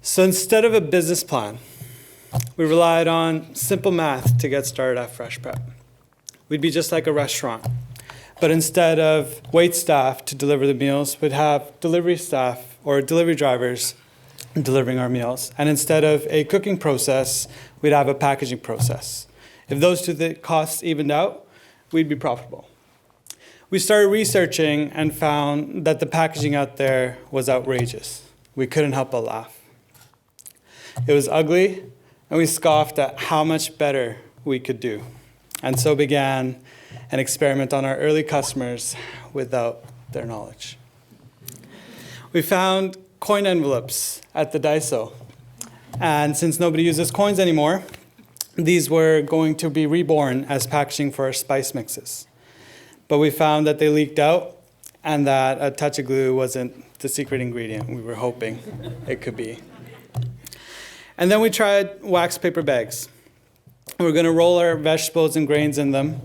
So instead of a business plan, we relied on simple math to get started at Fresh Prep. We'd be just like a restaurant. But instead of wait staff to deliver the meals, we'd have delivery staff or delivery drivers delivering our meals. And instead of a cooking process, we'd have a packaging process. If those two costs evened out, we'd be profitable. We started researching and found that the packaging out there was outrageous. We couldn't help but laugh. It was ugly, and we scoffed at how much better we could do. And so began an experiment on our early customers without their knowledge. We found coin envelopes at the Daiso. And since nobody uses coins anymore, these were going to be reborn as packaging for our spice mixes. But we found that they leaked out and that a touch of glue wasn't the secret ingredient we were hoping it could be. And then we tried wax paper bags. We were going to roll our vegetables and grains in them,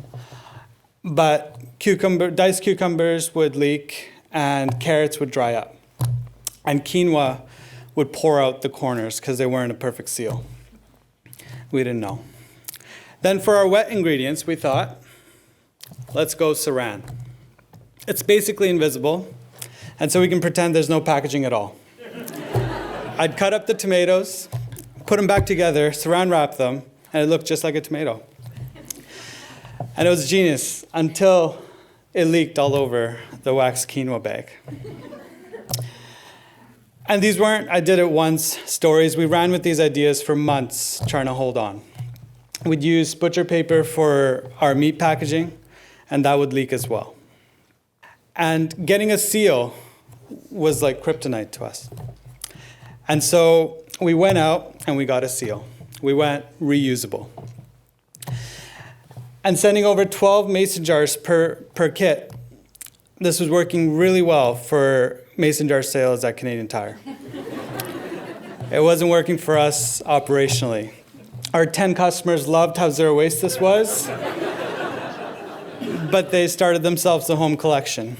but diced cucumbers would leak and carrots would dry up. And quinoa would pour out the corners because they weren't a perfect seal. We didn't know. Then for our wet ingredients, we thought, let's go saran. It's basically invisible, and so we can pretend there's no packaging at all. I'd cut up the tomatoes, put them back together, saran wrap them, and it looked just like a tomato. And it was genius until it leaked all over the wax quinoa bag. And these weren't I did it once stories. We ran with these ideas for months trying to hold on. We'd use butcher paper for our meat packaging, and that would leak as well. And getting a seal was like kryptonite to us. And so we went out and we got a seal. We went reusable. And sending over 12 mason jars per kit, this was working really well for mason jar sales at Canadian Tire. It wasn't working for us operationally. Our 10 customers loved how zero waste this was, but they started themselves a home collection.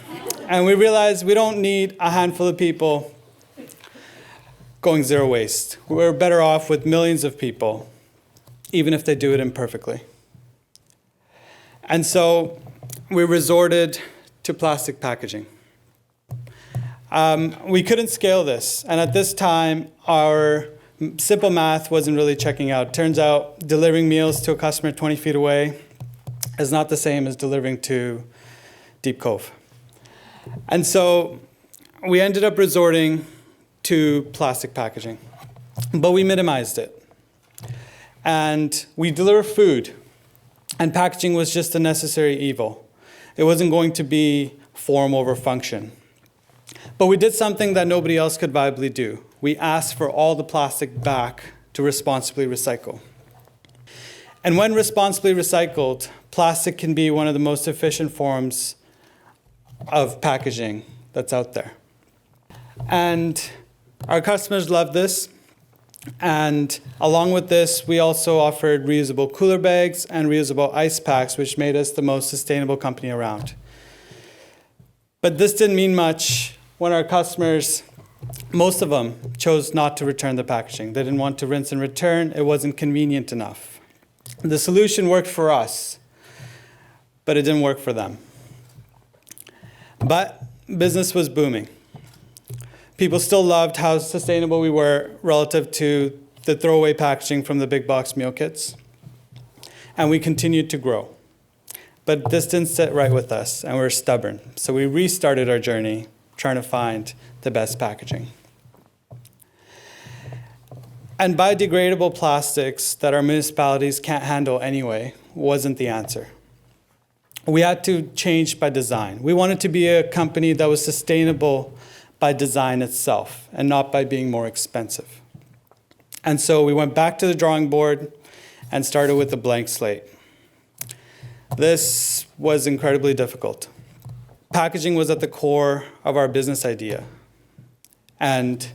And we realized we don't need a handful of people going zero waste. We're better off with millions of people, even if they do it imperfectly. And so we resorted to plastic packaging. We couldn't scale this, and at this time, our simple math wasn't really checking out. Turns out delivering meals to a customer 20 feet away is not the same as delivering to Deep Cove. And so we ended up resorting to plastic packaging, but we minimized it. And we deliver food, and packaging was just a necessary evil. It wasn't going to be form over function. But we did something that nobody else could viably do. We asked for all the plastic back to responsibly recycle. And when responsibly recycled, plastic can be one of the most efficient forms of packaging that's out there. And our customers loved this. And along with this, we also offered reusable cooler bags and reusable ice packs, which made us the most sustainable company around. But this didn't mean much when our customers, most of them, chose not to return the packaging. They didn't want to rinse and return. It wasn't convenient enough. The solution worked for us, but it didn't work for them. But business was booming. People still loved how sustainable we were relative to the throwaway packaging from the big box meal kits. And we continued to grow. But this didn't sit right with us, and we were stubborn. So we restarted our journey trying to find the best packaging. And biodegradable plastics that our municipalities can't handle anyway wasn't the answer. We had to change by design. We wanted to be a company that was sustainable by design itself and not by being more expensive. And so we went back to the drawing board and started with a blank slate. This was incredibly difficult. Packaging was at the core of our business idea. And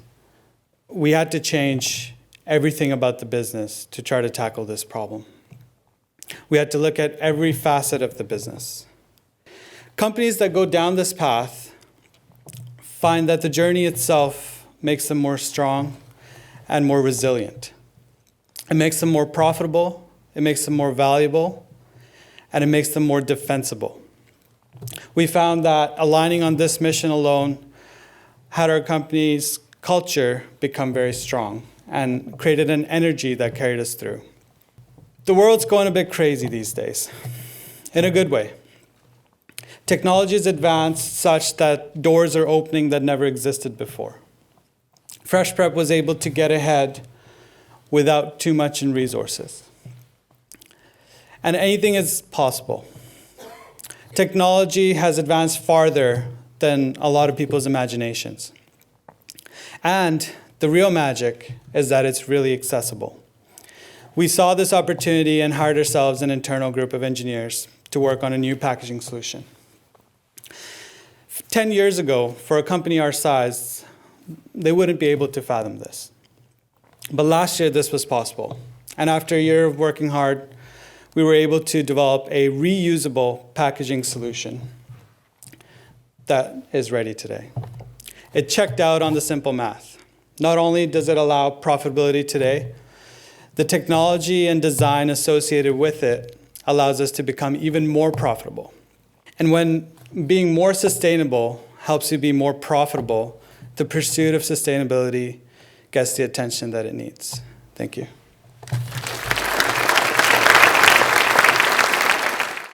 we had to change everything about the business to try to tackle this problem. We had to look at every facet of the business. Companies that go down this path find that the journey itself makes them more strong and more resilient. It makes them more profitable, it makes them more valuable, and it makes them more defensible. We found that aligning on this mission alone had our company's culture become very strong and created an energy that carried us through. The world's going a bit crazy these days, in a good way. Technology has advanced such that doors are opening that never existed before. Fresh Prep was able to get ahead without too much in resources. And anything is possible. Technology has advanced farther than a lot of people's imaginations. And the real magic is that it's really accessible. We saw this opportunity and hired ourselves an internal group of engineers to work on a new packaging solution. 10 years ago, for a company our size, they wouldn't be able to fathom this. But last year, this was possible. And after a year of working hard, we were able to develop a reusable packaging solution that is ready today. It checked out on the simple math. Not only does it allow profitability today, the technology and design associated with it allows us to become even more profitable. And when being more sustainable helps you be more profitable, the pursuit of sustainability gets the attention that it needs. Thank you.